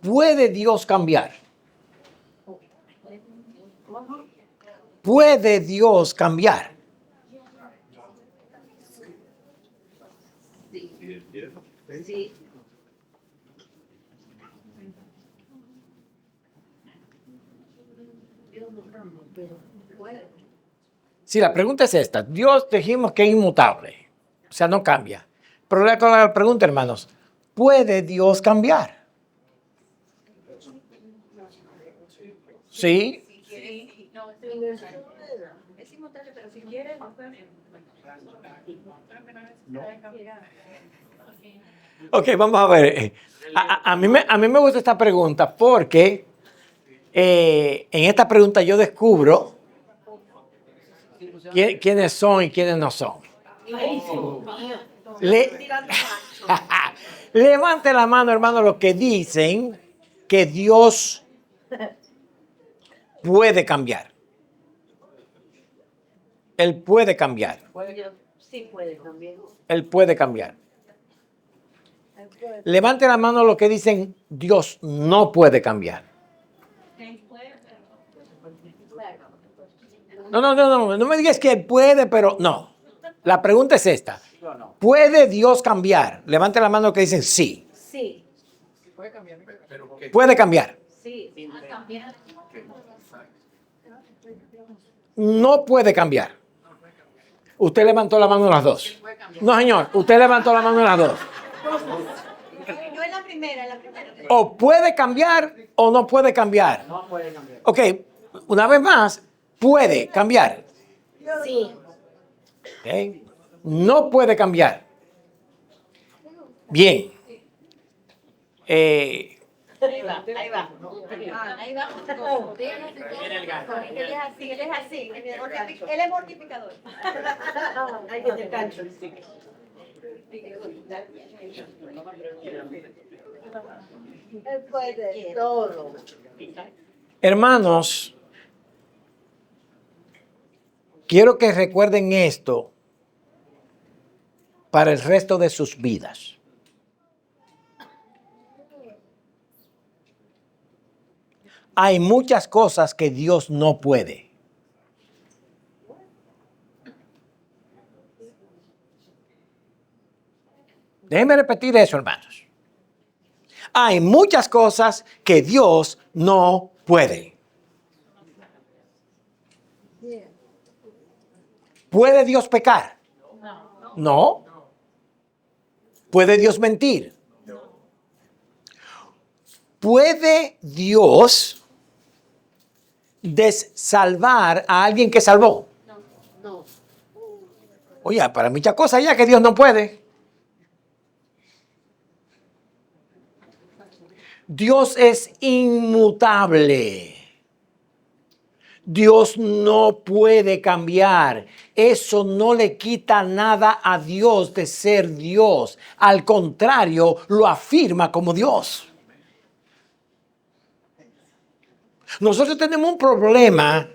¿Puede Dios cambiar? ¿Puede Dios cambiar? Sí. Si la pregunta es esta, Dios dijimos que es inmutable, o sea, no cambia. Pero la pregunta, hermanos, ¿puede Dios cambiar? ¿Sí? Sí. No, es inmutable, pero si quieres, no puede. Ok, vamos a ver. A mí me gusta esta pregunta porque en esta pregunta yo descubro quiénes son y quiénes no son. Levante la mano, hermano, los que dicen que Dios puede cambiar. Él puede cambiar. Sí puede también. Él puede cambiar. Levante la mano los que dicen Dios no puede cambiar. No me digas que él puede, pero no. La pregunta es esta. ¿Puede Dios cambiar? Levante la mano los que dicen sí. Sí. Puede cambiar. Sí. No puede cambiar. Usted levantó la mano en las dos. No, señor. Usted levantó la mano en las dos. No es la primera, es la primera. O puede cambiar o no puede cambiar. No puede cambiar. Ok, una vez más, puede cambiar. Sí. Ok. No puede cambiar. Bien. Ahí va. Ahí va. Él es así. Él es mortificador. Ahí tiene el gancho. Él puede todo. Hermanos, quiero que recuerden esto para el resto de sus vidas. Hay muchas cosas que Dios no puede. Déjenme repetir eso, hermanos. Hay muchas cosas que Dios no puede. ¿Puede Dios pecar? No. ¿Puede Dios mentir? ¿Puede Dios salvar a alguien que salvó? No. Oye, para muchas cosas ya que Dios no puede. Dios es inmutable. Dios no puede cambiar. Eso no le quita nada a Dios de ser Dios. Al contrario, lo afirma como Dios. Nosotros tenemos un problema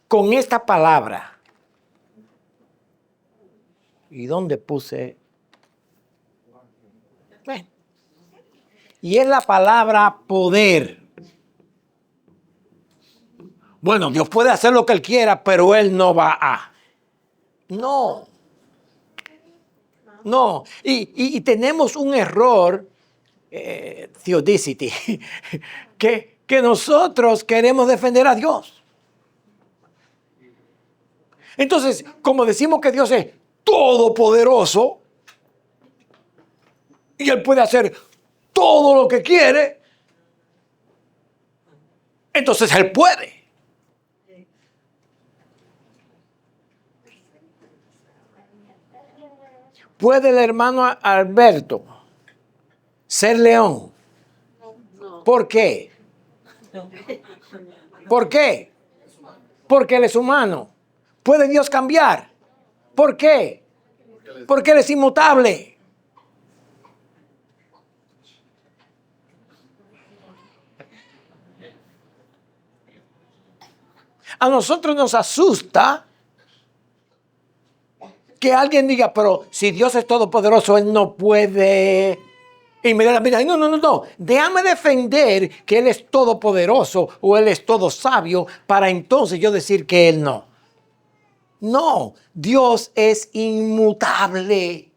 con esta palabra. ¿Y dónde puse? Bueno. Y es la palabra poder. Bueno, Dios puede hacer lo que Él quiera, pero Él no va a. No. No. Y tenemos un error, theodicity, que nosotros queremos defender a Dios. Entonces, como decimos que Dios es todopoderoso y Él puede hacer todo lo que quiere, entonces Él puede. ¿Puede el hermano Alberto ser león? ¿Por qué? ¿Por qué? Porque Él es humano. ¿Puede Dios cambiar? ¿Por qué? Porque Él es inmutable. A nosotros nos asusta que alguien diga, pero si Dios es todopoderoso, Él no puede. Inmediatamente, no. Déjame defender que Él es todopoderoso o Él es todo sabio para entonces yo decir que Él no. No, Dios es inmutable.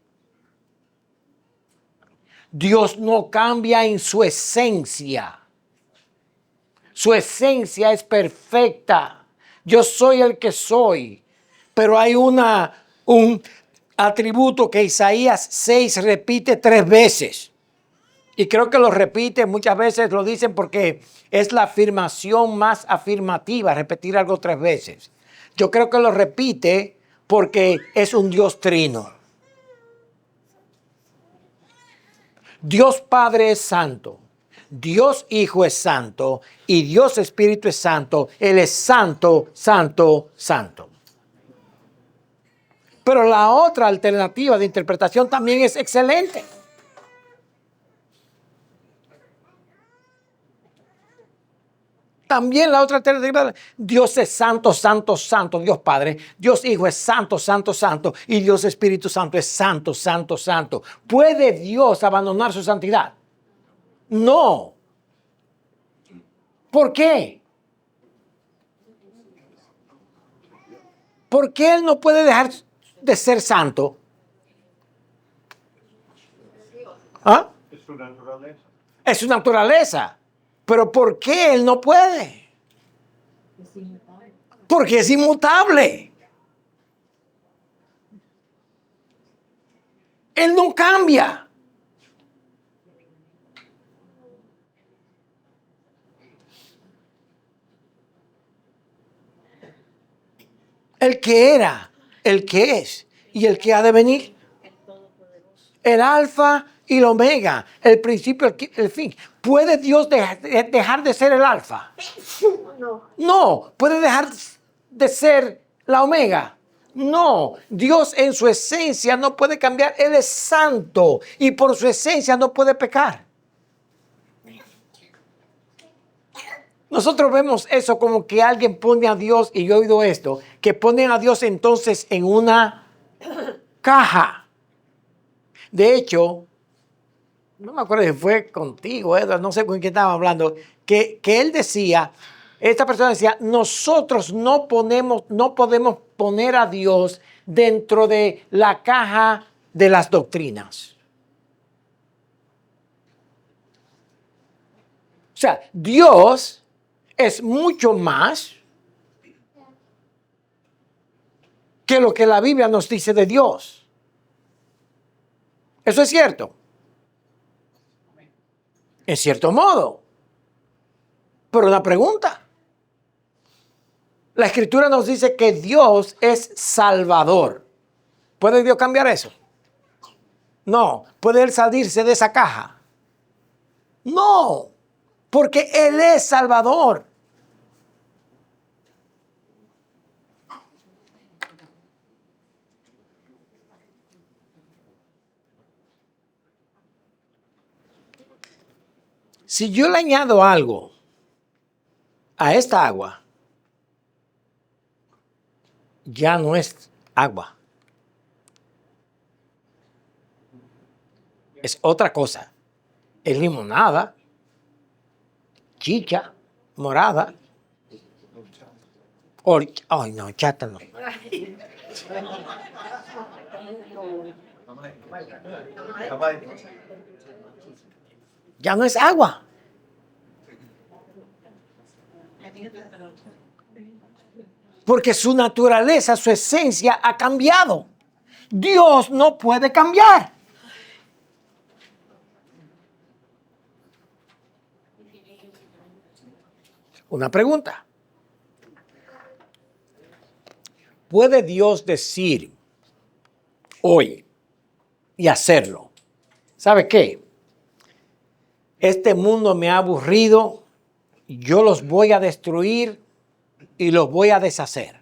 Dios no cambia en su esencia. Su esencia es perfecta. Yo soy el que soy. Pero hay un atributo que Isaías 6 repite 3 veces. Y creo que lo repite, muchas veces lo dicen porque es la afirmación más afirmativa, repetir algo 3 veces. Yo creo que lo repite porque es un Dios trino. Dios Padre es santo, Dios Hijo es santo y Dios Espíritu es santo. Él es santo, santo, santo. Pero la otra alternativa de interpretación también es excelente. También la otra alternativa, Dios es santo, santo, santo, Dios Padre. Dios Hijo es santo, santo, santo. Y Dios Espíritu Santo es santo, santo, santo. ¿Puede Dios abandonar su santidad? No. ¿Por qué? ¿Por qué Él no puede dejar de ser santo? ¿Ah? Es su naturaleza. Es su naturaleza. Pero ¿por qué Él no puede? Porque es inmutable. Él no cambia. El que era, el que es y el que ha de venir. El alfa y el omega, el principio y el fin. ¿Puede Dios dejar de ser el alfa? No. No. ¿Puede dejar de ser la omega? No. Dios en su esencia no puede cambiar. Él es santo y por su esencia no puede pecar. Nosotros vemos eso como que alguien pone a Dios, y yo he oído esto, que ponen a Dios entonces en una caja. De hecho, no me acuerdo si fue contigo, Edward, no sé con quién estaba hablando, que él decía, esta persona decía, nosotros no podemos poner a Dios dentro de la caja de las doctrinas. O sea, Dios es mucho más que lo que la Biblia nos dice de Dios. Eso es cierto. En cierto modo. Pero una pregunta. La Escritura nos dice que Dios es Salvador. ¿Puede Dios cambiar eso? No. ¿Puede Él salirse de esa caja? No. Porque Él es Salvador. Si yo le añado algo a esta agua, ya no es agua. Es otra cosa. Es limonada, chicha, morada. Ay, no, chata no. Ya no es agua. Porque su naturaleza, su esencia ha cambiado. Dios no puede cambiar. Una pregunta. ¿Puede Dios decir hoy y hacerlo? ¿Sabe qué? Este mundo me ha aburrido, yo los voy a destruir y los voy a deshacer.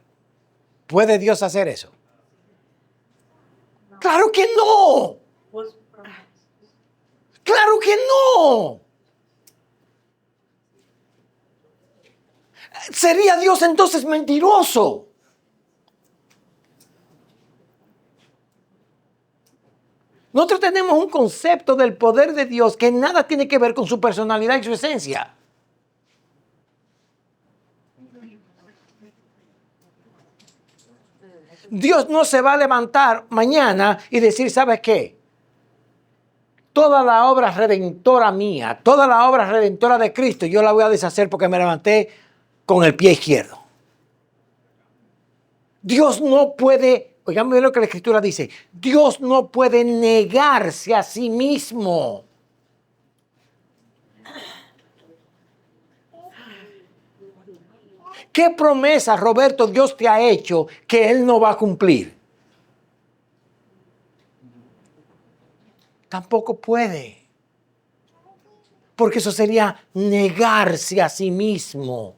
¿Puede Dios hacer eso? ¡Claro que no! ¡Claro que no! ¿Sería Dios entonces mentiroso? Nosotros tenemos un concepto del poder de Dios que nada tiene que ver con su personalidad y su esencia. Dios no se va a levantar mañana y decir, ¿sabes qué? Toda la obra redentora mía, toda la obra redentora de Cristo, yo la voy a deshacer porque me levanté con el pie izquierdo. Dios no puede, oigan bien lo que la Escritura dice, Dios no puede negarse a sí mismo. ¿Qué promesa, Roberto, Dios te ha hecho que Él no va a cumplir? Tampoco puede. Porque eso sería negarse a sí mismo.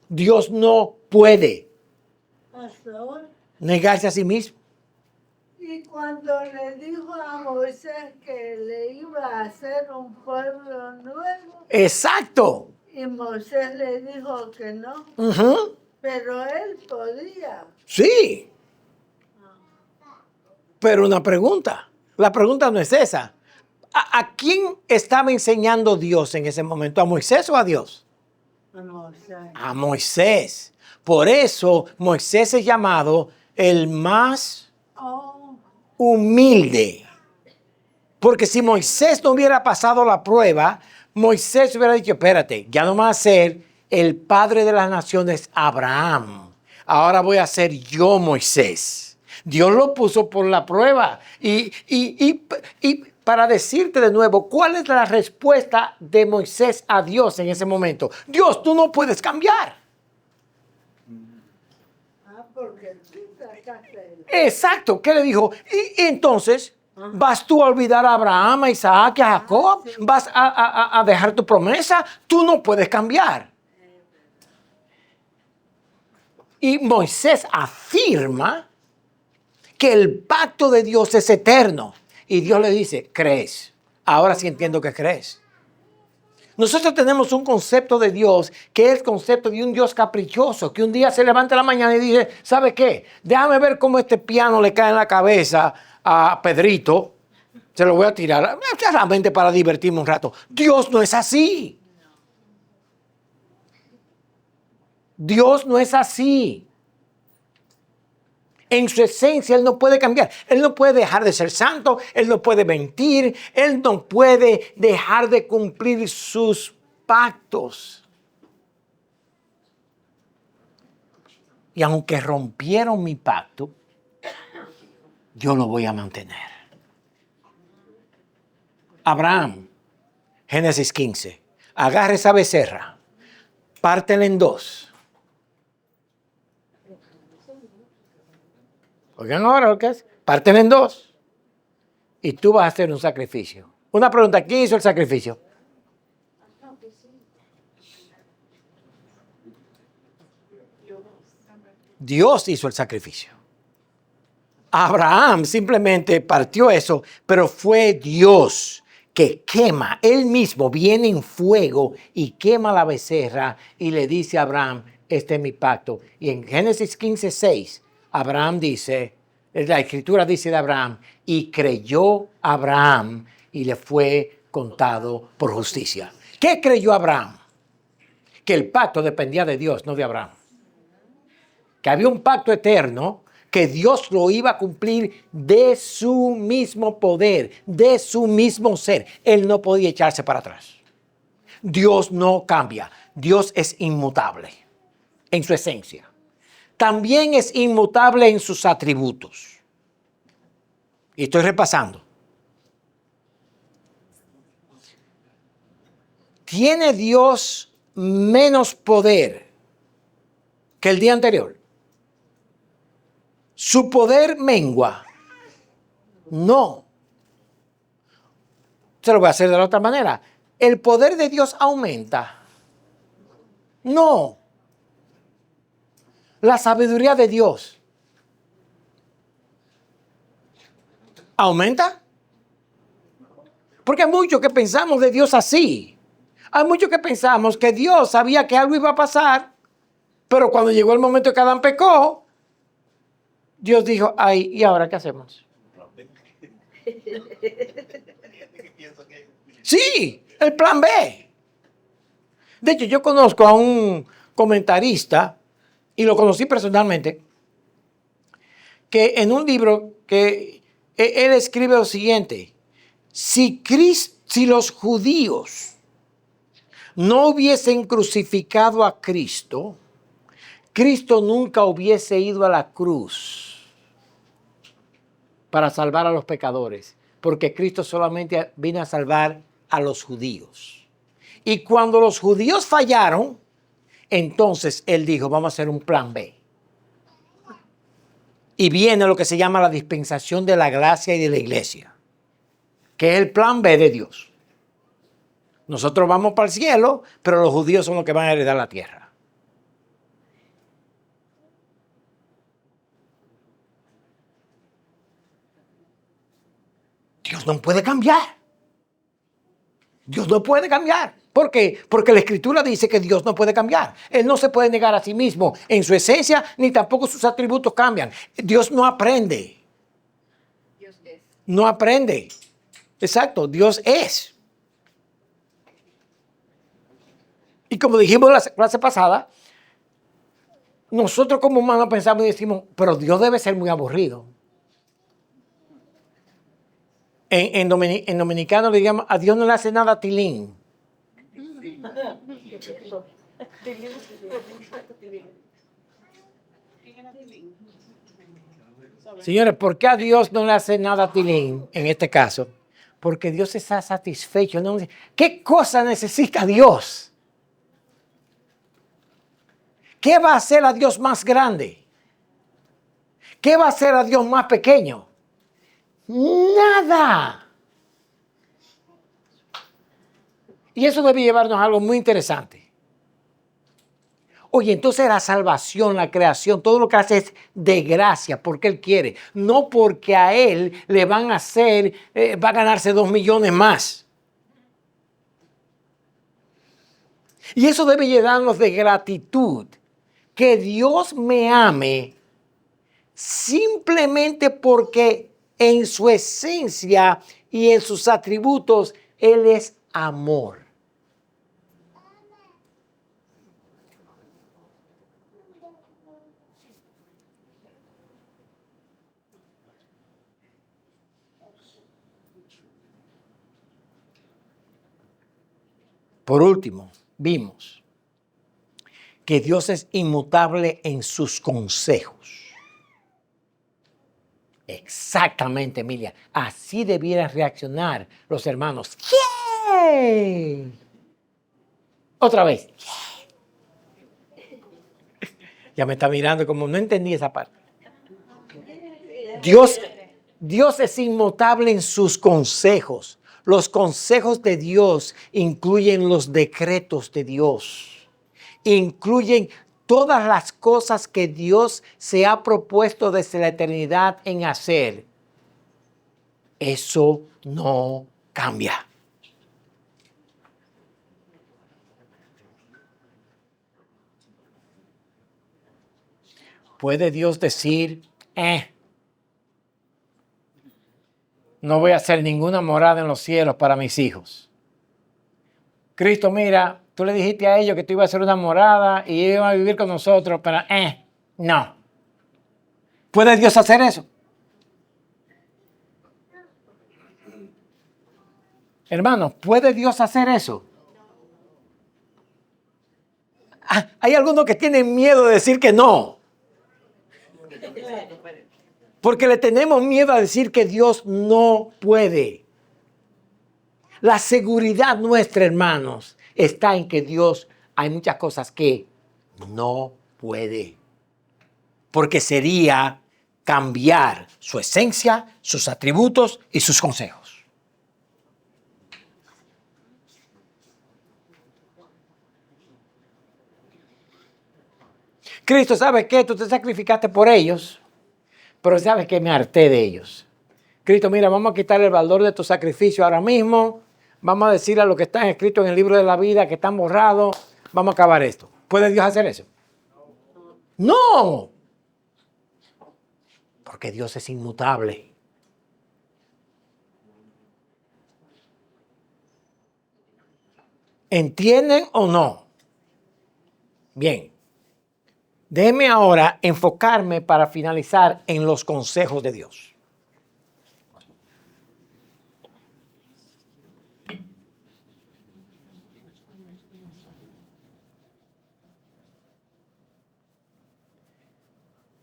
Dios no puede negarse a sí mismo. Y cuando le dijo a Moisés que le iba a hacer un pueblo nuevo, Exacto. y Moisés le dijo que no, pero él podía. Sí. Pero una pregunta. La pregunta no es esa. ¿A quién estaba enseñando Dios en ese momento? ¿A Moisés o a Dios? A Moisés. A Moisés. Por eso Moisés es llamado el más humilde. Porque si Moisés no hubiera pasado la prueba, Moisés hubiera dicho, espérate, ya no va a ser el padre de las naciones Abraham. Ahora voy a ser yo Moisés. Dios lo puso por la prueba. Y para decirte de nuevo, ¿cuál es la respuesta de Moisés a Dios en ese momento? Dios, tú no puedes cambiar. Porque tú sacaste el... Exacto. ¿Qué le dijo? Y entonces, ¿vas tú a olvidar a Abraham, a Isaac, a Jacob? Sí. ¿Vas a dejar tu promesa? Tú no puedes cambiar. Y Moisés afirma que el pacto de Dios es eterno. Y Dios le dice, ¿crees? Ahora sí entiendo que crees. Nosotros tenemos un concepto de Dios que es el concepto de un Dios caprichoso, que un día se levanta en la mañana y dice, ¿sabe qué? Déjame ver cómo este piano le cae en la cabeza a Pedrito. Se lo voy a tirar, solamente para divertirme un rato. Dios no es así. Dios no es así. En su esencia, Él no puede cambiar. Él no puede dejar de ser santo. Él no puede mentir. Él no puede dejar de cumplir sus pactos. Y aunque rompieron mi pacto, yo lo voy a mantener. Abraham, Génesis 15. Agarra esa becerra, pártela en dos. Oigan ahora lo que es. Pártela en dos. Y tú vas a hacer un sacrificio. Una pregunta, ¿quién hizo el sacrificio? Dios hizo el sacrificio. Abraham simplemente partió eso, pero fue Dios que quema. Él mismo viene en fuego y quema la becerra y le dice a Abraham, este es mi pacto. Y en Génesis 15:6, Abraham dice, la escritura dice de Abraham, y creyó Abraham y le fue contado por justicia. ¿Qué creyó Abraham? Que el pacto dependía de Dios, no de Abraham. Que había un pacto eterno, que Dios lo iba a cumplir de su mismo poder, de su mismo ser. Él no podía echarse para atrás. Dios no cambia. Dios es inmutable en su esencia. También es inmutable en sus atributos. Y estoy repasando. ¿Tiene Dios menos poder que el día anterior? ¿Su poder mengua? No. Se lo voy a hacer de la otra manera. ¿El poder de Dios aumenta? No. La sabiduría de Dios ¿aumenta? Porque hay muchos que pensamos de Dios así. Hay muchos que pensamos que Dios sabía que algo iba a pasar, pero cuando llegó el momento que Adán pecó, Dios dijo, ay, ¿y ahora qué hacemos? Sí, el plan B. De hecho, yo conozco a un comentarista, y lo conocí personalmente, que en un libro que él escribe lo siguiente: si los judíos no hubiesen crucificado a Cristo, Cristo nunca hubiese ido a la cruz para salvar a los pecadores, porque Cristo solamente vino a salvar a los judíos. Y cuando los judíos fallaron, entonces él dijo, vamos a hacer un plan B. Y viene lo que se llama la dispensación de la gracia y de la iglesia, que es el plan B de Dios. Nosotros vamos para el cielo, pero los judíos son los que van a heredar la tierra. Dios no puede cambiar. Dios no puede cambiar. ¿Por qué? Porque la Escritura dice que Dios no puede cambiar. Él no se puede negar a sí mismo en su esencia, ni tampoco sus atributos cambian. Dios no aprende. Dios es. No aprende. Exacto, Dios es. Y como dijimos la clase pasada, nosotros como humanos pensamos y decimos, pero Dios debe ser muy aburrido. En dominicano le llaman, a Dios no le hace nada tilín. Señores, ¿por qué a Dios no le hace nada tilín en este caso? Porque Dios está satisfecho. ¿No? ¿Qué cosa necesita Dios? ¿Qué va a hacer a Dios más grande? ¿Qué va a hacer a Dios más pequeño? Nada. Y eso debe llevarnos a algo muy interesante. Oye, entonces la salvación, la creación, todo lo que hace es de gracia, porque Él quiere. No porque a Él le van a hacer, va a ganarse 2 millones más. Y eso debe llenarnos de gratitud. Que Dios me ame simplemente porque en su esencia y en sus atributos Él es amor. Por último, vimos que Dios es inmutable en sus consejos. Exactamente, Emilia. Así debieran reaccionar los hermanos. ¡Yay! Otra vez. ¡Yay! Ya me está mirando como no entendí esa parte. Dios es inmutable en sus consejos. Los consejos de Dios incluyen los decretos de Dios. Incluyen todas las cosas que Dios se ha propuesto desde la eternidad en hacer. Eso no cambia. ¿Puede Dios decir, no voy a hacer ninguna morada en los cielos para mis hijos? Cristo, mira, tú le dijiste a ellos que tú ibas a hacer una morada y ellos iban a vivir con nosotros, pero no. ¿Puede Dios hacer eso? Hermanos, ¿puede Dios hacer eso? Hay algunos que tienen miedo de decir que no. Porque le tenemos miedo a decir que Dios no puede. La seguridad nuestra, hermanos, está en que Dios hay muchas cosas que no puede. Porque sería cambiar su esencia, sus atributos y sus consejos. Cristo, ¿sabe qué? Tú te sacrificaste por ellos, pero ¿sabes qué? Me harté de ellos. Cristo, mira, vamos a quitar el valor de tu sacrificio ahora mismo. Vamos a decirle a lo que está escrito en el libro de la vida, que están borrados. Vamos a acabar esto. ¿Puede Dios hacer eso? No. Porque Dios es inmutable. ¿Entienden o no? Bien. Déjenme ahora enfocarme para finalizar en los consejos de Dios.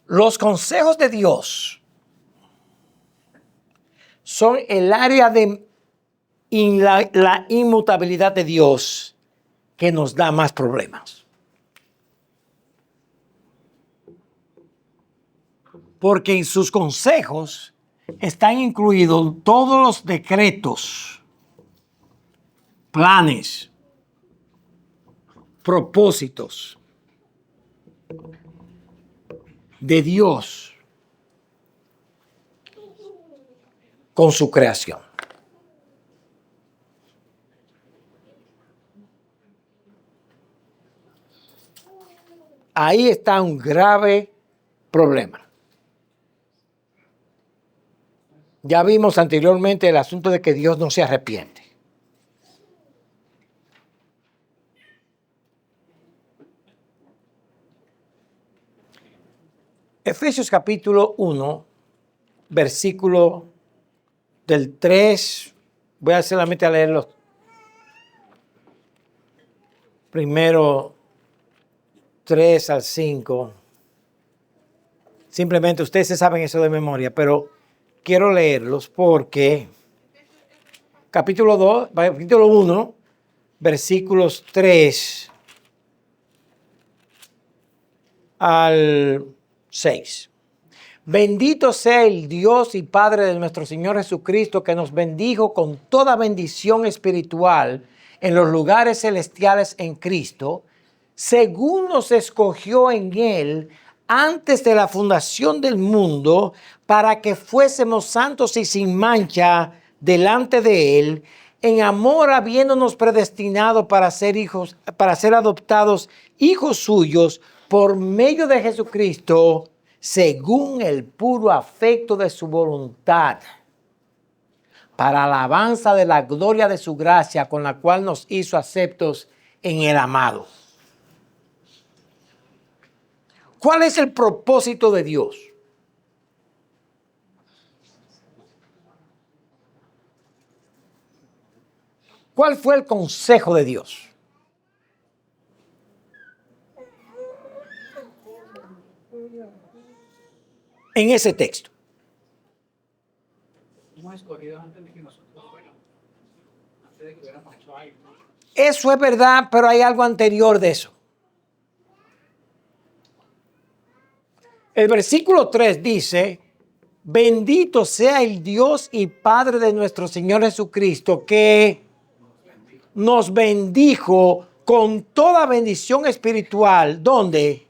Los consejos de Dios son el área de la inmutabilidad de Dios que nos da más problemas. Porque en sus consejos están incluidos todos los decretos, planes, propósitos de Dios con su creación. Ahí está un grave problema. Ya vimos anteriormente el asunto de que Dios no se arrepiente. Efesios capítulo 1, versículo del 3, voy a solamente a leer los primeros 3 al 5. Simplemente ustedes se saben eso de memoria, pero quiero leerlos porque capítulo 1, versículos 3 al 6. Bendito sea el Dios y Padre de nuestro Señor Jesucristo, que nos bendijo con toda bendición espiritual en los lugares celestiales en Cristo, según nos escogió en Él antes de la fundación del mundo, para que fuésemos santos y sin mancha delante de Él, en amor habiéndonos predestinado para ser hijos, para ser adoptados hijos suyos por medio de Jesucristo, según el puro afecto de su voluntad, para alabanza de la gloria de su gracia, con la cual nos hizo aceptos en el amado. ¿Cuál es el propósito de Dios? ¿Cuál fue el consejo de Dios? En ese texto. Eso es verdad, pero hay algo anterior de eso. El versículo 3 dice: bendito sea el Dios y Padre de nuestro Señor Jesucristo, que nos bendijo con toda bendición espiritual. ¿Dónde?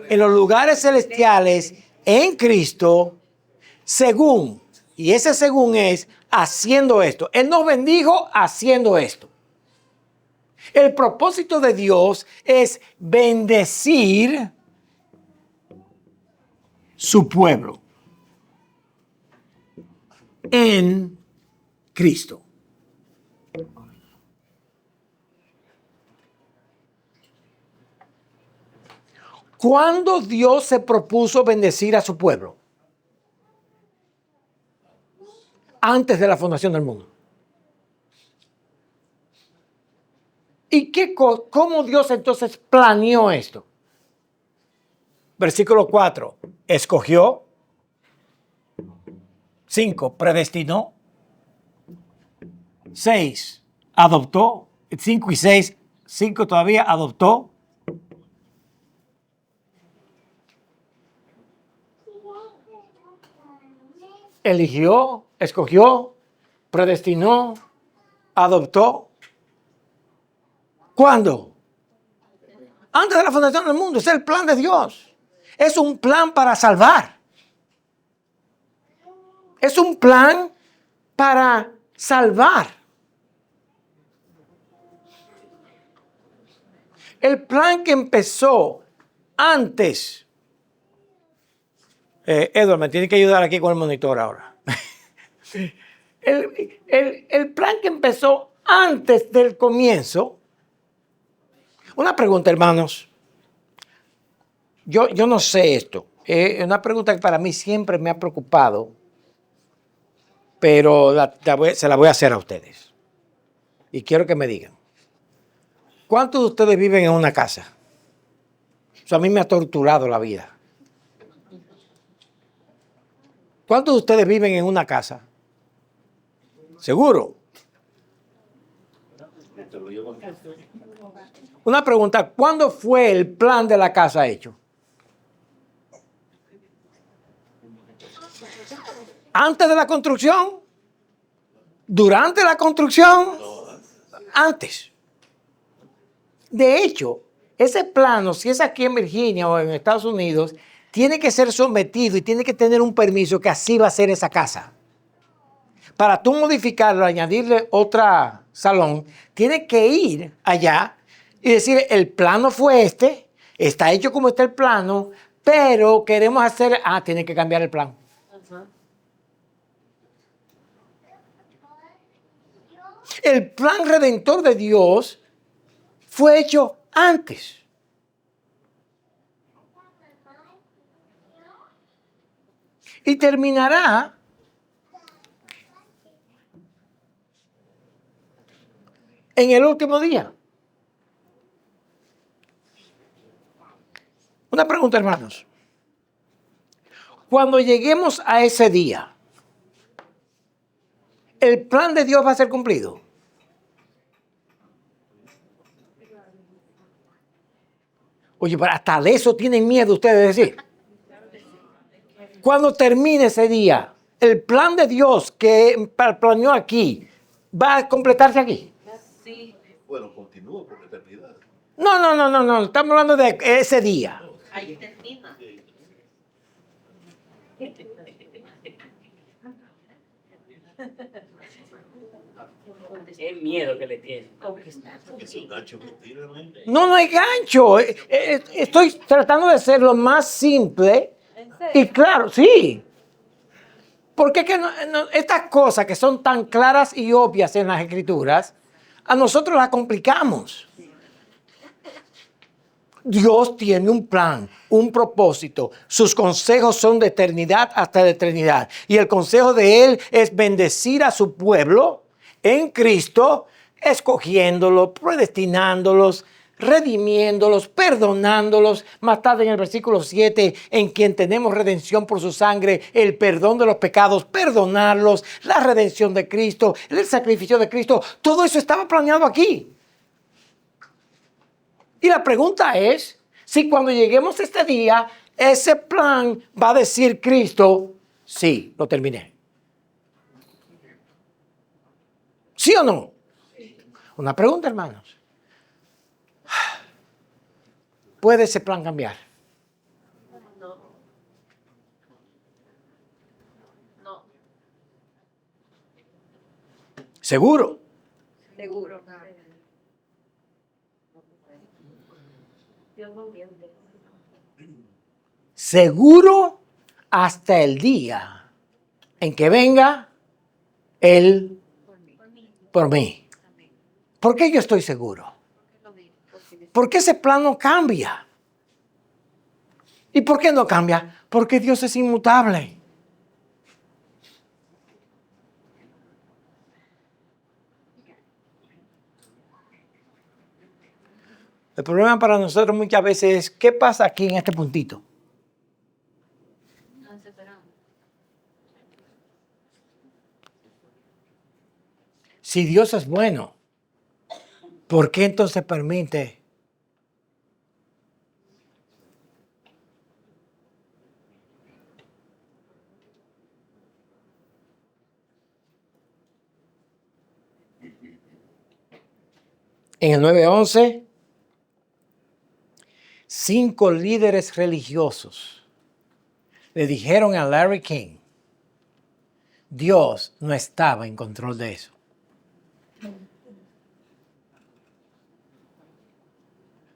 En los lugares celestiales, en Cristo, según, y ese según es haciendo esto. Él nos bendijo haciendo esto. El propósito de Dios es bendecir su pueblo en Cristo. ¿Cuándo Dios se propuso bendecir a su pueblo? Antes de la fundación del mundo. ¿Y cómo Dios entonces planeó esto? Versículo 4, escogió. 5, predestinó. 6, adoptó. 5 y 6, 5 todavía adoptó. Eligió, escogió, predestinó, adoptó. ¿Cuándo? Antes de la fundación del mundo. Es el plan de Dios. Es un plan para salvar. Es un plan para salvar. El plan que empezó antes. Edward, me tiene que ayudar aquí con el monitor ahora. El plan que empezó antes del comienzo Una pregunta, hermanos. Yo no sé esto. Es una pregunta que para mí siempre me ha preocupado, pero se la voy a hacer a ustedes. Y quiero que me digan. ¿Cuántos de ustedes viven en una casa? Eso a mí me ha torturado la vida. ¿Cuántos de ustedes viven en una casa? ¿Seguro? Una pregunta, ¿cuándo fue el plan de la casa hecho? ¿Antes de la construcción? ¿Durante la construcción? Antes. De hecho, ese plano, si es aquí en Virginia o en Estados Unidos, tiene que ser sometido y tiene que tener un permiso que así va a ser esa casa. Para tú modificarlo, añadirle otra salón, tienes que ir allá y decir, el plano fue este, está hecho como está el plano, pero queremos hacer, tiene que cambiar el plan. El plan redentor de Dios fue hecho antes. Y terminará en el último día. Una pregunta, hermanos. Cuando lleguemos a ese día, ¿el plan de Dios va a ser cumplido? Oye, pero hasta de eso tienen miedo ustedes de decir. Cuando termine ese día, el plan de Dios que planeó aquí, ¿va a completarse aquí? Sí. Bueno, continúa por la eternidad. No. Estamos hablando de ese día. Ahí termina. Es miedo que le tiene. Es un gancho que tira, ¿no? No hay gancho. Estoy tratando de ser lo más simple. ¿En serio? Y claro, sí. Porque que estas cosas que son tan claras y obvias en las Escrituras, a nosotros las complicamos. Dios tiene un plan, un propósito. Sus consejos son de eternidad hasta de eternidad. Y el consejo de Él es bendecir a su pueblo en Cristo, escogiéndolos, predestinándolos, redimiéndolos, perdonándolos. Más tarde en el versículo 7, en quien tenemos redención por su sangre, el perdón de los pecados, perdonarlos, la redención de Cristo, el sacrificio de Cristo. Todo eso estaba planeado aquí. Y la pregunta es, si cuando lleguemos a este día, ese plan va a decir Cristo, sí, lo terminé. ¿Sí o no? Una pregunta, hermanos. ¿Puede ese plan cambiar? No. No. ¿Seguro? Seguro. Dios no miente. Seguro hasta el día en que venga Él por mí. ¿Por qué yo estoy seguro? ¿Por qué ese plan no cambia? ¿Y por qué no cambia? Porque Dios es inmutable. El problema para nosotros muchas veces es, ¿qué pasa aquí en este puntito? Nos separamos. Si Dios es bueno, ¿por qué entonces permite? En el 9:11, 5 líderes religiosos le dijeron a Larry King, Dios no estaba en control de eso.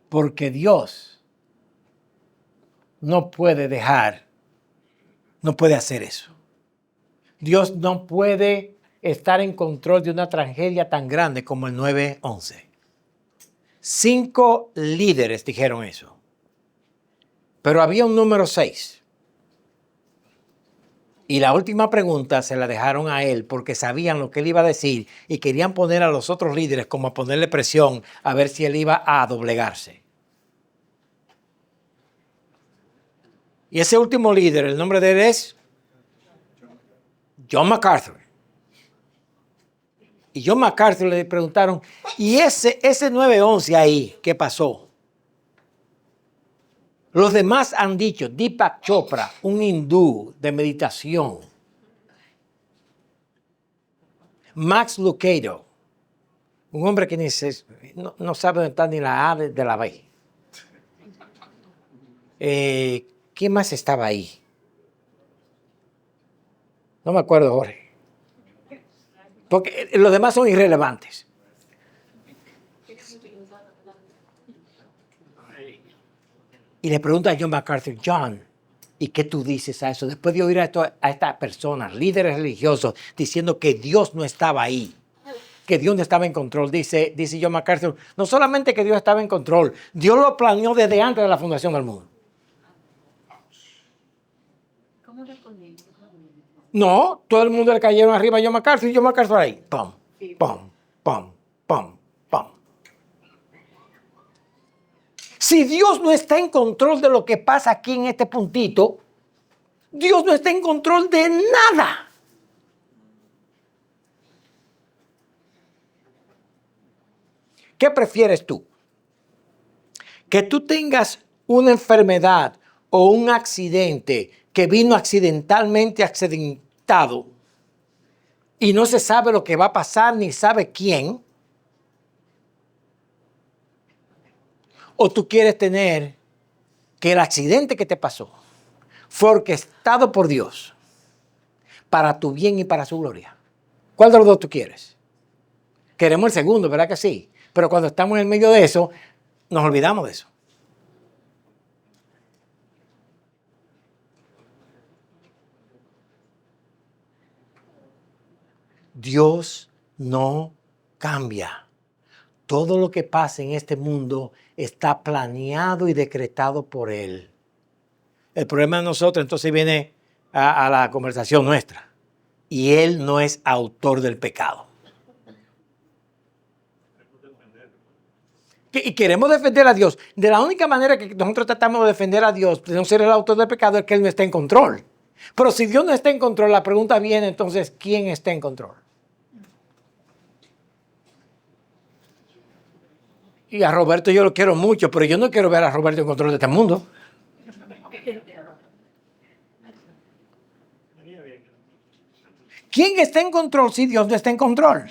Porque Dios no puede no puede hacer eso. Dios no puede estar en control de una tragedia tan grande como el 9/11. 5 líderes dijeron eso. Pero había un número 6. Y la última pregunta se la dejaron a él porque sabían lo que él iba a decir y querían poner a los otros líderes como a ponerle presión a ver si él iba a doblegarse. Y ese último líder, el nombre de él es John MacArthur. Y John MacArthur le preguntaron, ¿y ese 9/11 ahí qué pasó? Los demás han dicho, Deepak Chopra, un hindú de meditación. Max Lucado, un hombre que no sabe dónde está ni la A de la B. ¿Quién más estaba ahí? No me acuerdo, Jorge. Porque los demás son irrelevantes. Y le pregunta a John MacArthur, John, ¿y qué tú dices a eso? Después de oír a estas personas, líderes religiosos, diciendo que Dios no estaba ahí, que Dios no estaba en control, dice John MacArthur, no solamente que Dios estaba en control, Dios lo planeó desde antes de la fundación del mundo. ¿Cómo respondí? No, todo el mundo le cayeron arriba a John MacArthur y John MacArthur ahí, pum, pum, pum, pum, pum. Si Dios no está en control de lo que pasa aquí en este puntito, Dios no está en control de nada. ¿Qué prefieres tú? Que tú tengas una enfermedad o un accidente que vino accidentado y no se sabe lo que va a pasar ni sabe quién. ¿O tú quieres tener que el accidente que te pasó fue orquestado por Dios para tu bien y para su gloria? ¿Cuál de los dos tú quieres? Queremos el segundo, ¿verdad que sí? Pero cuando estamos en medio de eso, nos olvidamos de eso. Dios no cambia. Todo lo que pasa en este mundo está planeado y decretado por Él. El problema de nosotros entonces viene a la conversación nuestra. Y Él no es autor del pecado. Y queremos defender a Dios. De la única manera que nosotros tratamos de defender a Dios, de no ser el autor del pecado, es que Él no esté en control. Pero si Dios no está en control, la pregunta viene entonces, ¿quién está en control? Y a Roberto yo lo quiero mucho, pero yo no quiero ver a Roberto en control de este mundo. ¿Quién está en control si Dios no está en control?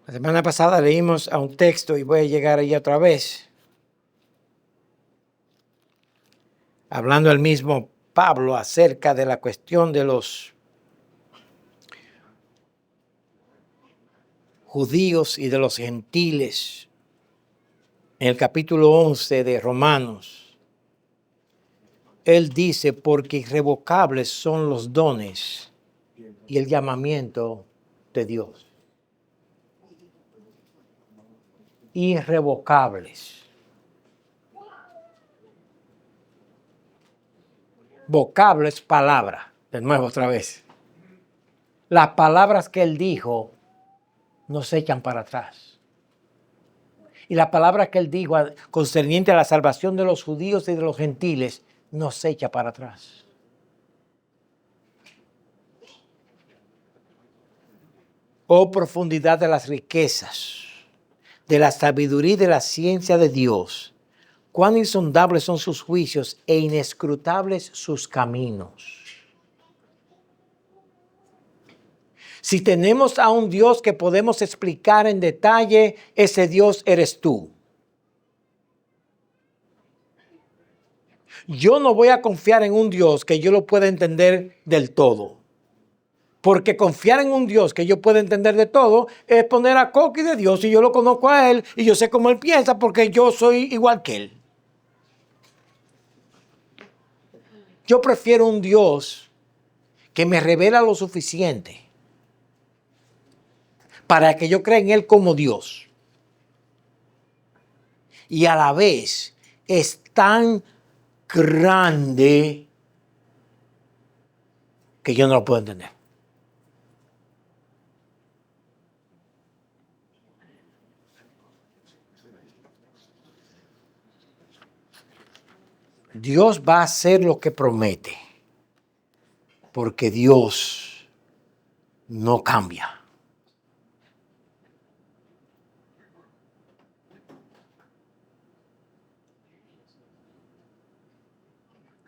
La semana pasada leímos a un texto y voy a llegar ahí otra vez. Hablando el mismo Pablo acerca de la cuestión de los judíos y de los gentiles. En el capítulo 11 de Romanos, él dice, porque irrevocables son los dones y el llamamiento de Dios. Irrevocables. Vocablo es palabra. De nuevo otra vez. Las palabras que él dijo no se echan para atrás. Y las palabras que él dijo concerniente a la salvación de los judíos y de los gentiles no se echa para atrás. Oh profundidad de las riquezas, de la sabiduría y de la ciencia de Dios. Cuán insondables son sus juicios e inescrutables sus caminos. Si tenemos a un Dios que podemos explicar en detalle, ese Dios eres tú. Yo no voy a confiar en un Dios que yo lo pueda entender del todo. Porque confiar en un Dios que yo pueda entender de todo es poner a Coqui de Dios y yo lo conozco a él y yo sé cómo él piensa porque yo soy igual que él. Yo prefiero un Dios que me revela lo suficiente para que yo crea en él como Dios. Y a la vez es tan grande que yo no lo puedo entender. Dios va a hacer lo que promete, porque Dios no cambia.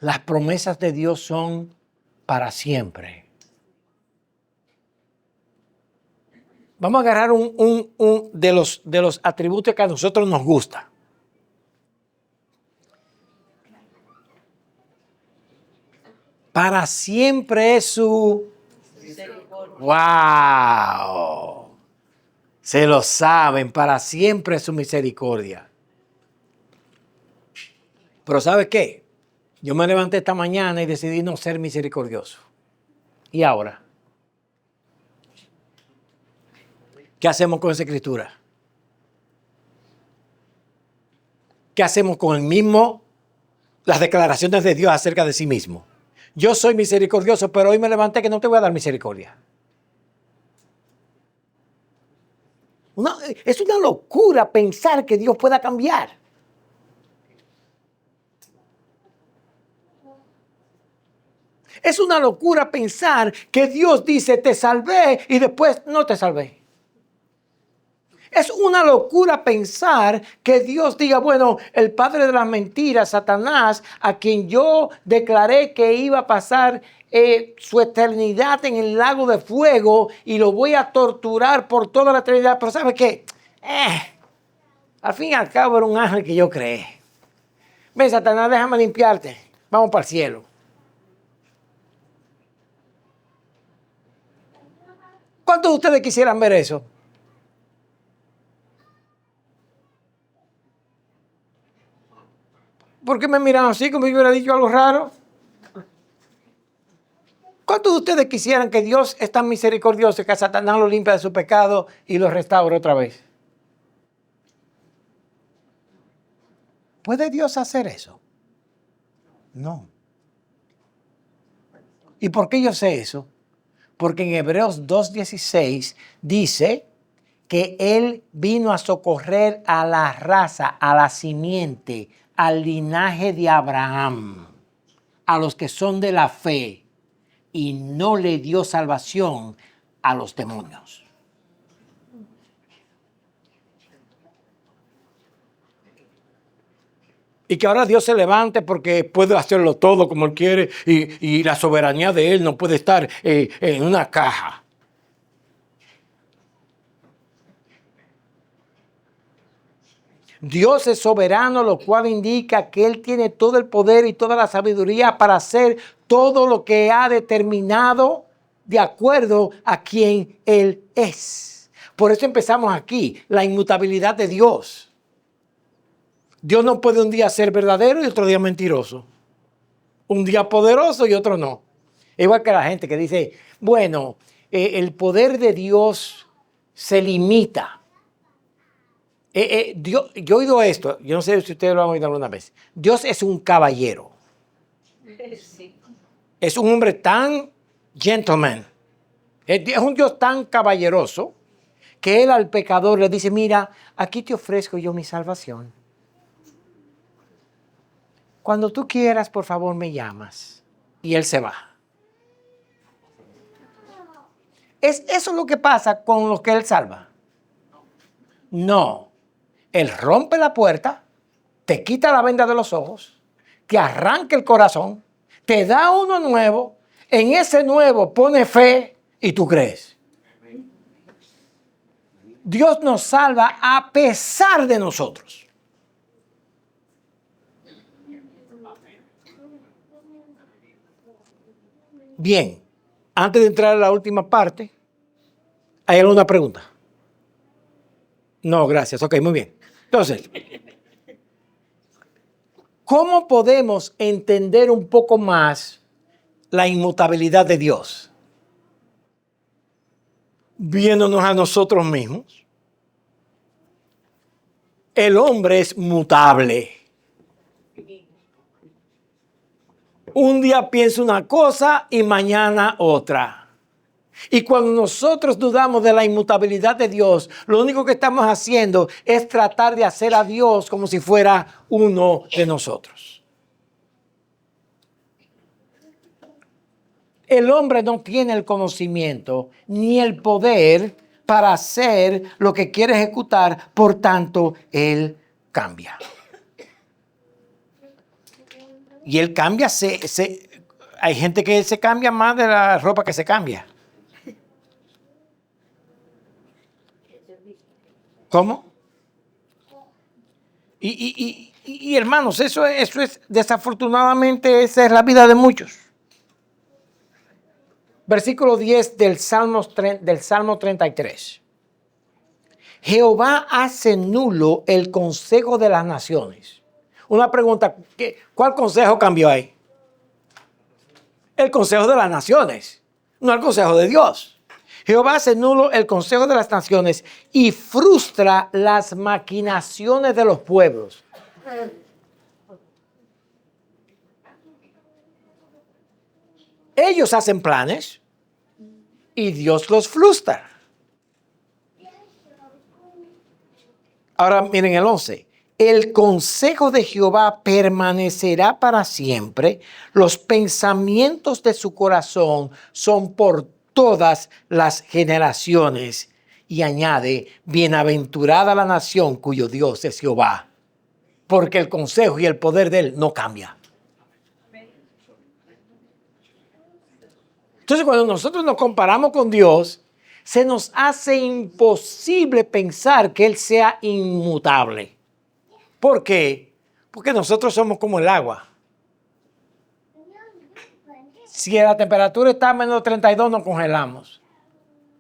Las promesas de Dios son para siempre. Vamos a agarrar un de los atributos que a nosotros nos gusta. Para siempre es su... ¡Wow! Se lo saben, para siempre es su misericordia. Pero ¿sabe qué? Yo me levanté esta mañana y decidí no ser misericordioso. ¿Y ahora? ¿Qué hacemos con esa escritura? ¿Qué hacemos con el mismo, las declaraciones de Dios acerca de sí mismo? Yo soy misericordioso, pero hoy me levanté que no te voy a dar misericordia. Es una locura pensar que Dios pueda cambiar. Es una locura pensar que Dios dice te salvé y después no te salvé. Es una locura pensar que Dios diga, bueno, el padre de las mentiras, Satanás, a quien yo declaré que iba a pasar su eternidad en el lago de fuego y lo voy a torturar por toda la eternidad. Pero ¿sabe qué? Al fin y al cabo era un ángel que yo creé. Ven, Satanás, déjame limpiarte. Vamos para el cielo. ¿Cuántos de ustedes quisieran ver eso? ¿Por qué me miran así como si hubiera dicho algo raro? ¿Cuántos de ustedes quisieran que Dios es tan misericordioso que a Satanás lo limpia de su pecado y lo restaure otra vez? ¿Puede Dios hacer eso? No. ¿Y por qué yo sé eso? Porque en Hebreos 2:16 dice que Él vino a socorrer a la raza, a la simiente, al linaje de Abraham, a los que son de la fe, y no le dio salvación a los demonios. Y que ahora Dios se levante porque puede hacerlo todo como Él quiere y la soberanía de Él no puede estar en una caja. Dios es soberano, lo cual indica que Él tiene todo el poder y toda la sabiduría para hacer todo lo que ha determinado de acuerdo a quien Él es. Por eso empezamos aquí, la inmutabilidad de Dios. Dios no puede un día ser verdadero y otro día mentiroso. Un día poderoso y otro no. Igual que la gente que dice, bueno, el poder de Dios se limita. Dios, yo he oído esto, yo no sé si ustedes lo han oído alguna vez. Dios es un caballero. Sí. Es un hombre tan gentleman. Es un Dios tan caballeroso que Él al pecador le dice, mira, aquí te ofrezco yo mi salvación. Cuando tú quieras, por favor, me llamas. Y Él se va. ¿Es eso lo que pasa con los que Él salva? No. Él rompe la puerta, te quita la venda de los ojos, te arranca el corazón, te da uno nuevo, en ese nuevo pone fe y tú crees. Dios nos salva a pesar de nosotros. Bien, Antes de entrar a la última parte, ¿hay alguna pregunta? No, gracias. Ok, muy bien. Entonces, ¿cómo podemos entender un poco más la inmutabilidad de Dios? Viéndonos a nosotros mismos. El hombre es mutable. Un día piensa una cosa y mañana otra. Y cuando nosotros dudamos de la inmutabilidad de Dios, lo único que estamos haciendo es tratar de hacer a Dios como si fuera uno de nosotros. El hombre no tiene el conocimiento ni el poder para hacer lo que quiere ejecutar, por tanto, él cambia. Y él cambia, hay gente que se cambia más de la ropa que se cambia. ¿Cómo? Y hermanos, eso es desafortunadamente, esa es la vida de muchos. Versículo 10 del Salmo 33. Jehová hace nulo el consejo de las naciones. Una pregunta, ¿cuál consejo cambió ahí? El consejo de las naciones, no el consejo de Dios. Jehová hace nulo el consejo de las naciones y frustra las maquinaciones de los pueblos. Ellos hacen planes y Dios los frustra. Ahora miren el 11. El consejo de Jehová permanecerá para siempre. Los pensamientos de su corazón son por todas las generaciones. Y añade, bienaventurada la nación cuyo Dios es Jehová, porque el consejo y el poder de él no cambia. Entonces, cuando nosotros nos comparamos con Dios, se nos hace imposible pensar que él sea inmutable. ¿Por qué? Porque nosotros somos como el agua. Si la temperatura está a menos 32, nos congelamos.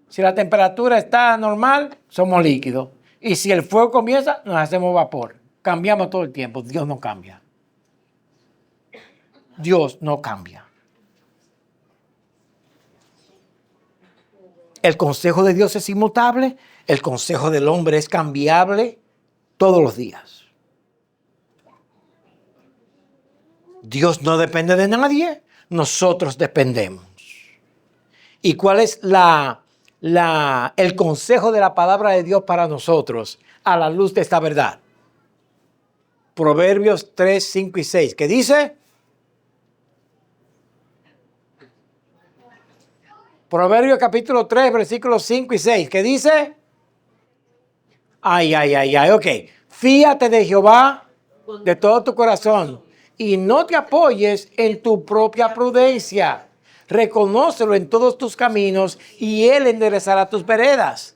Si la temperatura está normal, somos líquidos. Y si el fuego comienza, nos hacemos vapor. Cambiamos todo el tiempo. Dios no cambia. Dios no cambia. El consejo de Dios es inmutable. El consejo del hombre es cambiable todos los días. Dios no depende de nadie. Nosotros dependemos. ¿Y cuál es el consejo de la palabra de Dios para nosotros a la luz de esta verdad? Proverbios 3, 5 y 6. ¿Qué dice? Proverbios capítulo 3, versículos 5 y 6. ¿Qué dice? Ok. Fíate de Jehová de todo tu corazón y no te apoyes en tu propia prudencia. Reconócelo en todos tus caminos y él enderezará tus veredas.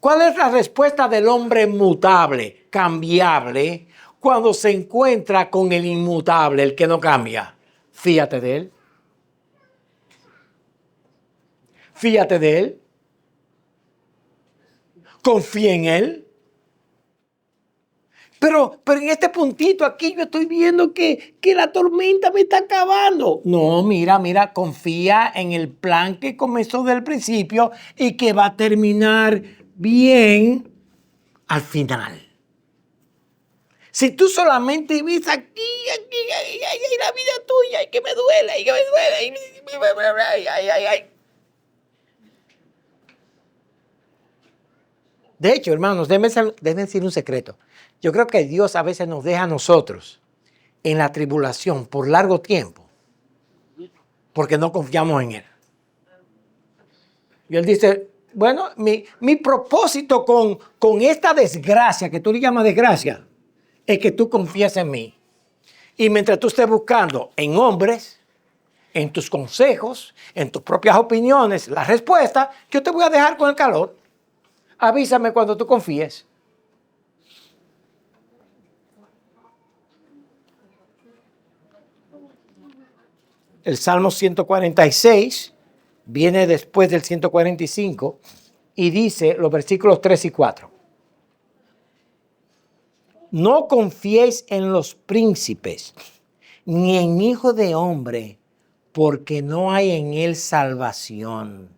¿Cuál es la respuesta del hombre mutable, cambiable, cuando se encuentra con el inmutable, el que no cambia? Fíate de él. Fíate de él. Confía en él. Pero en este puntito aquí yo estoy viendo que la tormenta me está acabando. No, mira, confía en el plan que comenzó desde el principio y que va a terminar bien al final. Si tú solamente ves aquí, la vida tuya, y que me duele, De hecho, hermanos, déjenme decir un secreto. Yo creo que Dios a veces nos deja a nosotros en la tribulación por largo tiempo porque no confiamos en Él. Y Él dice, bueno, mi propósito con esta desgracia, que tú le llamas desgracia, es que tú confíes en mí. Y mientras tú estés buscando en hombres, en tus consejos, en tus propias opiniones, la respuesta, yo te voy a dejar con el calor. Avísame cuando tú confíes. El Salmo 146 viene después del 145 y dice los versículos 3 y 4. No confiéis en los príncipes, ni en hijo de hombre, porque no hay en él salvación.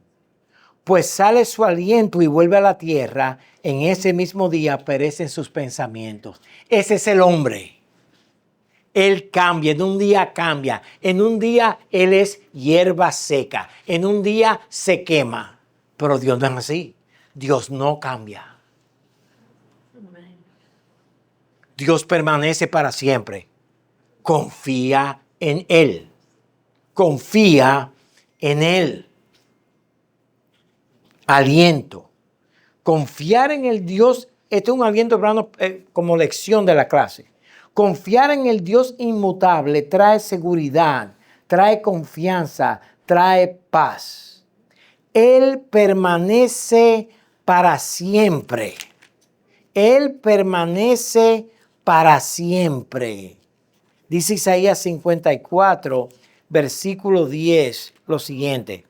Pues sale su aliento y vuelve a la tierra, en ese mismo día perecen sus pensamientos. Ese es el hombre. Él cambia, en un día cambia, en un día él es hierba seca, en un día se quema. Pero Dios no es así. Dios no cambia. Dios permanece para siempre. Confía en Él. Confía en Él. Aliento. Confiar en el Dios, este es un aliento, hermano, como lección de la clase. Confiar en el Dios inmutable trae seguridad, trae confianza, trae paz. Él permanece para siempre. Él permanece para siempre. Dice Isaías 54, versículo 10, lo siguiente.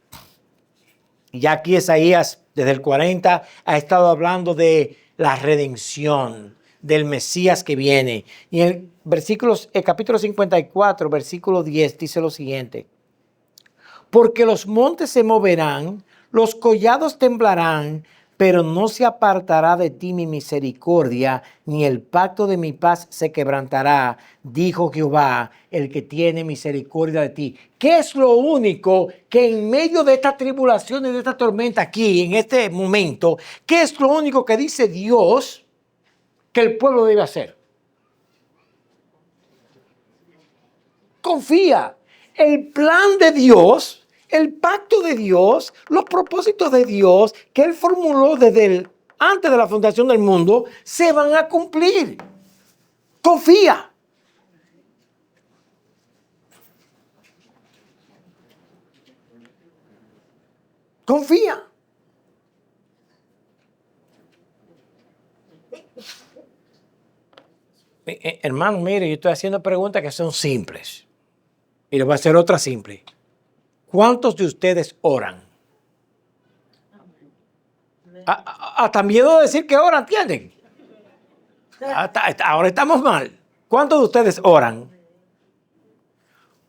Ya aquí Isaías, desde el 40, ha estado hablando de la redención, del Mesías que viene. Y en el capítulo 54, versículo 10, dice lo siguiente. Porque los montes se moverán, los collados temblarán, pero no se apartará de ti mi misericordia, ni el pacto de mi paz se quebrantará, dijo Jehová, el que tiene misericordia de ti. ¿Qué es lo único que en medio de esta tribulación y de esta tormenta aquí, en este momento, qué es lo único que dice Dios que el pueblo debe hacer? Confía. El plan de Dios, el pacto de Dios, los propósitos de Dios que Él formuló antes de la fundación del mundo, se van a cumplir. Confía. Confía. Hermano, mire, yo estoy haciendo preguntas que son simples. Y le voy a hacer otra simple. ¿Cuántos de ustedes oran? Hasta miedo de decir que oran, ¿entienden? Ahora estamos mal. ¿Cuántos de ustedes oran?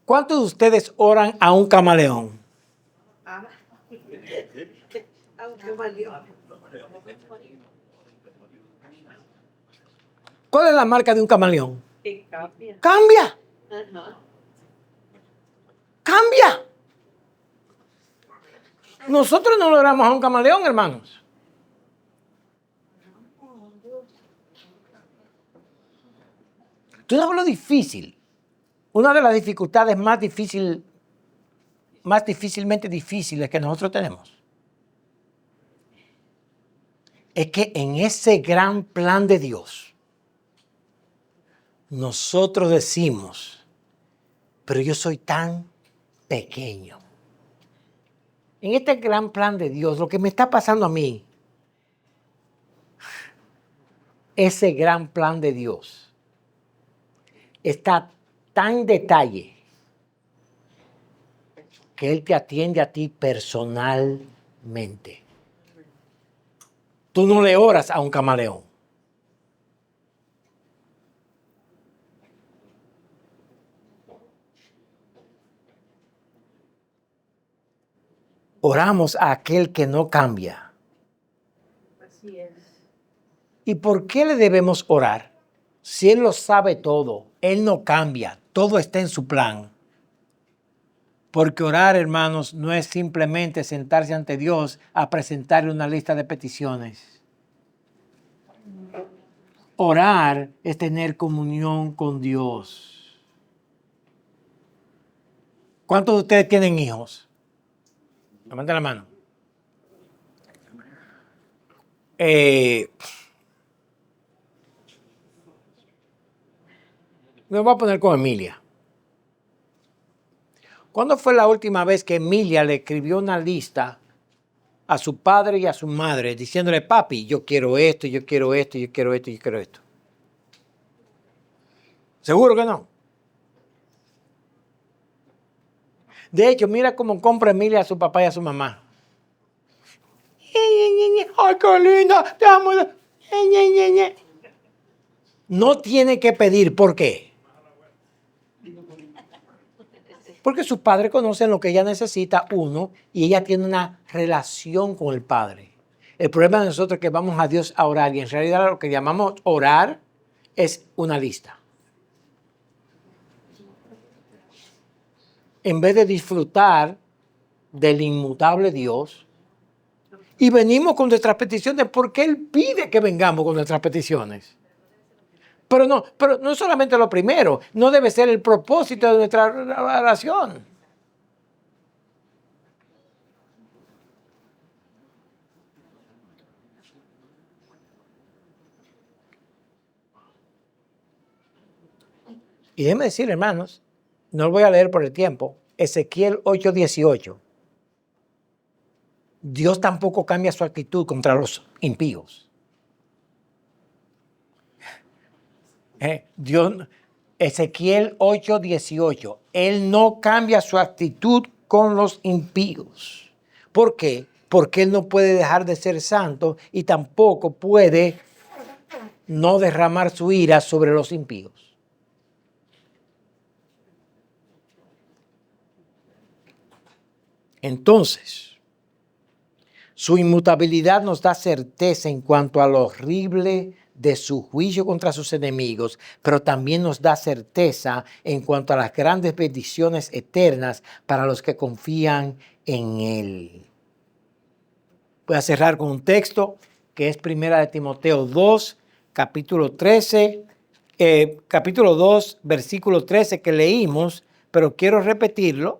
¿Cuántos de ustedes oran a un camaleón? ¿Cuál es la marca de un camaleón? Cambia. Cambia. Nosotros no logramos a un camaleón, hermanos. ¿Tú sabes lo difícil? Una de las dificultades más difícilmente difíciles que nosotros tenemos es que en ese gran plan de Dios nosotros decimos, pero yo soy tan pequeño. En este gran plan de Dios, lo que me está pasando a mí, ese gran plan de Dios está tan en detalle que Él te atiende a ti personalmente. Tú no le oras a un camaleón. Oramos a aquel que no cambia. Así es. ¿Y por qué le debemos orar? Si Él lo sabe todo, Él no cambia, todo está en su plan. Porque orar, hermanos, no es simplemente sentarse ante Dios a presentarle una lista de peticiones. Orar es tener comunión con Dios. ¿Cuántos de ustedes tienen hijos? Levanten la mano. Me voy a poner con Emilia. ¿Cuándo fue la última vez que Emilia le escribió una lista a su padre y a su madre diciéndole, papi, yo quiero esto, yo quiero esto, yo quiero esto, yo quiero esto? ¿Seguro que no? De hecho, mira cómo compra Emilia a su papá y a su mamá. ¡Ay, qué linda! ¡Te amo! No tiene que pedir. ¿Por qué? Porque sus padres conocen lo que ella necesita, uno, y ella tiene una relación con el Padre. El problema de nosotros es que vamos a Dios a orar, y en realidad lo que llamamos orar es una lista. En vez de disfrutar del inmutable Dios, y venimos con nuestras peticiones porque Él pide que vengamos con nuestras peticiones. Pero no solamente lo primero, no debe ser el propósito de nuestra oración. Y déjenme decir, hermanos, no lo voy a leer por el tiempo, Ezequiel 8:18. Dios tampoco cambia su actitud contra los impíos. Ezequiel 8:18. Él no cambia su actitud con los impíos. ¿Por qué? Porque Él no puede dejar de ser santo y tampoco puede no derramar su ira sobre los impíos. Entonces, su inmutabilidad nos da certeza en cuanto a lo horrible de su juicio contra sus enemigos, pero también nos da certeza en cuanto a las grandes bendiciones eternas para los que confían en Él. Voy a cerrar con un texto que es 1 Timoteo 2, capítulo 2, versículo 13 que leímos, pero quiero repetirlo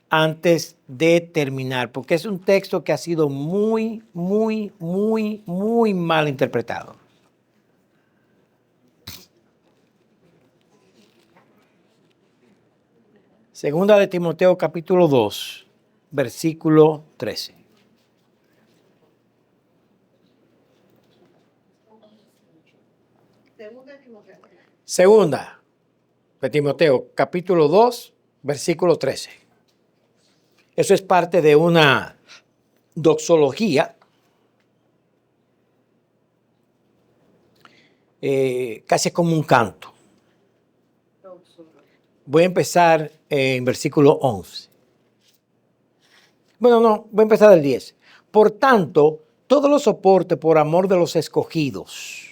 antes de terminar, porque es un texto que ha sido muy mal interpretado. Segunda de Timoteo, capítulo 2, versículo 13. Segunda de Timoteo, capítulo 2, versículo 13. Eso es parte de una doxología, casi como un canto. Voy a empezar en versículo 11. Bueno, no, voy a empezar del 10. Por tanto, todo lo soporte por amor de los escogidos.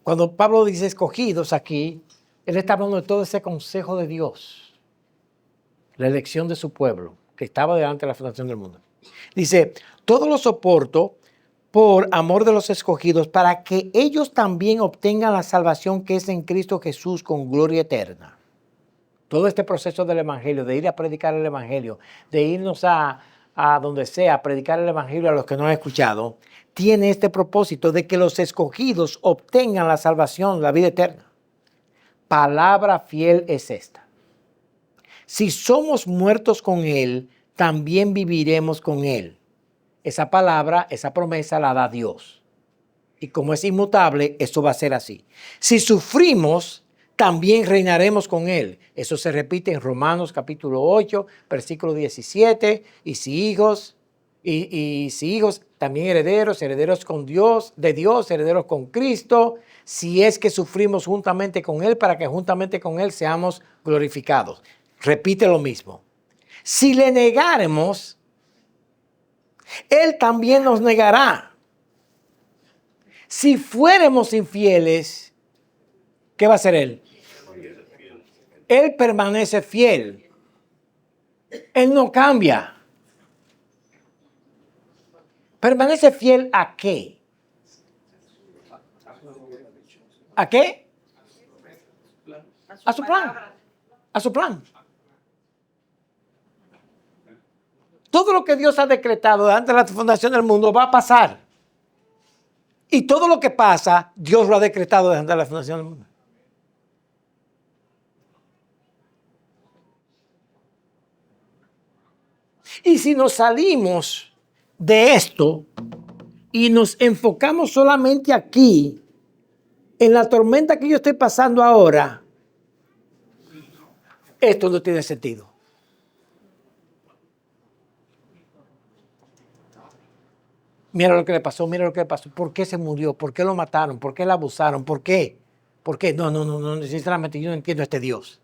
Cuando Pablo dice escogidos aquí, él está hablando de todo ese consejo de Dios, la elección de su pueblo, que estaba delante de la fundación del mundo. Dice, todo lo soporto por amor de los escogidos, para que ellos también obtengan la salvación que es en Cristo Jesús con gloria eterna. Todo este proceso del Evangelio, de ir a predicar el Evangelio, de irnos a donde sea a predicar el Evangelio a los que no han escuchado, tiene este propósito de que los escogidos obtengan la salvación, la vida eterna. Palabra fiel es esta. Si somos muertos con Él, también viviremos con Él. Esa palabra, esa promesa la da Dios. Y como es inmutable, eso va a ser así. Si sufrimos, también reinaremos con Él. Eso se repite en Romanos capítulo 8, versículo 17. Y si hijos, también herederos con Dios, de Dios, herederos con Cristo. Si es que sufrimos juntamente con Él, para que juntamente con Él seamos glorificados. Repite lo mismo. Si le negáremos, Él también nos negará. Si fuéramos infieles, ¿qué va a hacer Él? Él permanece fiel. Él no cambia. ¿Permanece fiel a qué? ¿A qué? A su plan. A su plan. Todo lo que Dios ha decretado antes de la fundación del mundo va a pasar. Y todo lo que pasa, Dios lo ha decretado desde antes de la fundación del mundo. Y si nos salimos de esto y nos enfocamos solamente aquí, en la tormenta que yo estoy pasando ahora, esto no tiene sentido. Mira lo que le pasó, mira lo que le pasó. ¿Por qué se murió? ¿Por qué lo mataron? ¿Por qué la abusaron? ¿Por qué? ¿Por qué? No, sinceramente yo no entiendo a este Dios.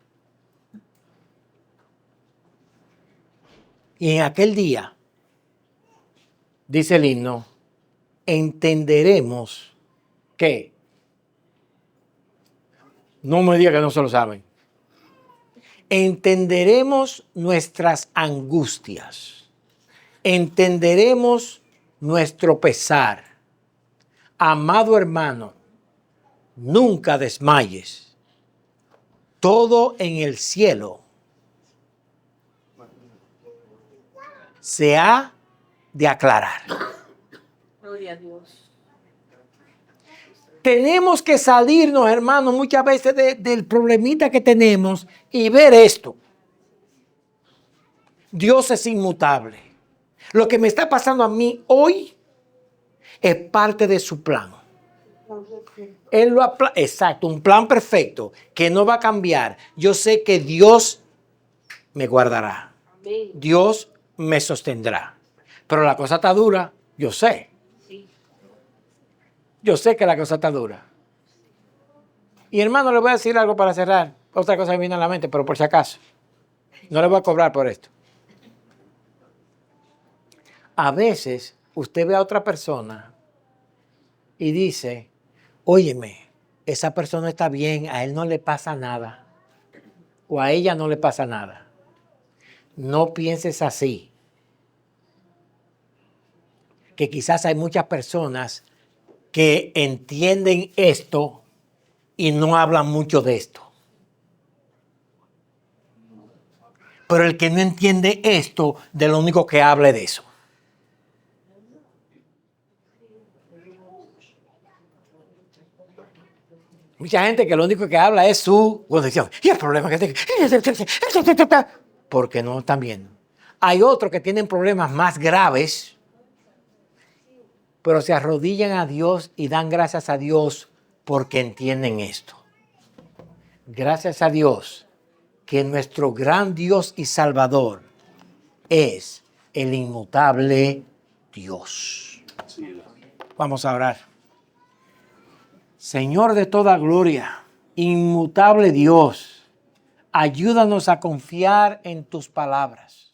Y en aquel día, dice el himno, entenderemos que, no me diga que no se lo saben, entenderemos nuestras angustias, entenderemos nuestro pesar. Amado hermano, nunca desmayes. Todo en el cielo se ha de aclarar. Gloria a Dios. Tenemos que salirnos, hermanos, muchas veces del problemita que tenemos y ver esto. Dios es inmutable. Lo que me está pasando a mí hoy es parte de su plan. Él lo exacto, un plan perfecto que no va a cambiar. Yo sé que Dios me guardará. Amén. Dios me sostendrá. Pero la cosa está dura, yo sé. Sí. Yo sé que la cosa está dura. Y hermano, le voy a decir algo para cerrar. Otra cosa que me viene a la mente, pero por si acaso. No le voy a cobrar por esto. A veces usted ve a otra persona y dice, óyeme, esa persona está bien, a él no le pasa nada. O a ella no le pasa nada. No pienses así. Que quizás hay muchas personas que entienden esto y no hablan mucho de esto. Pero el que no entiende esto, de lo único que hable de eso. Mucha gente que lo único que habla es su condición. Y el problema que tengo. Porque no están viendo. Hay otros que tienen problemas más graves, pero se arrodillan a Dios y dan gracias a Dios porque entienden esto. Gracias a Dios que nuestro gran Dios y Salvador es el inmutable Dios. Vamos a orar. Señor de toda gloria, inmutable Dios, ayúdanos a confiar en tus palabras.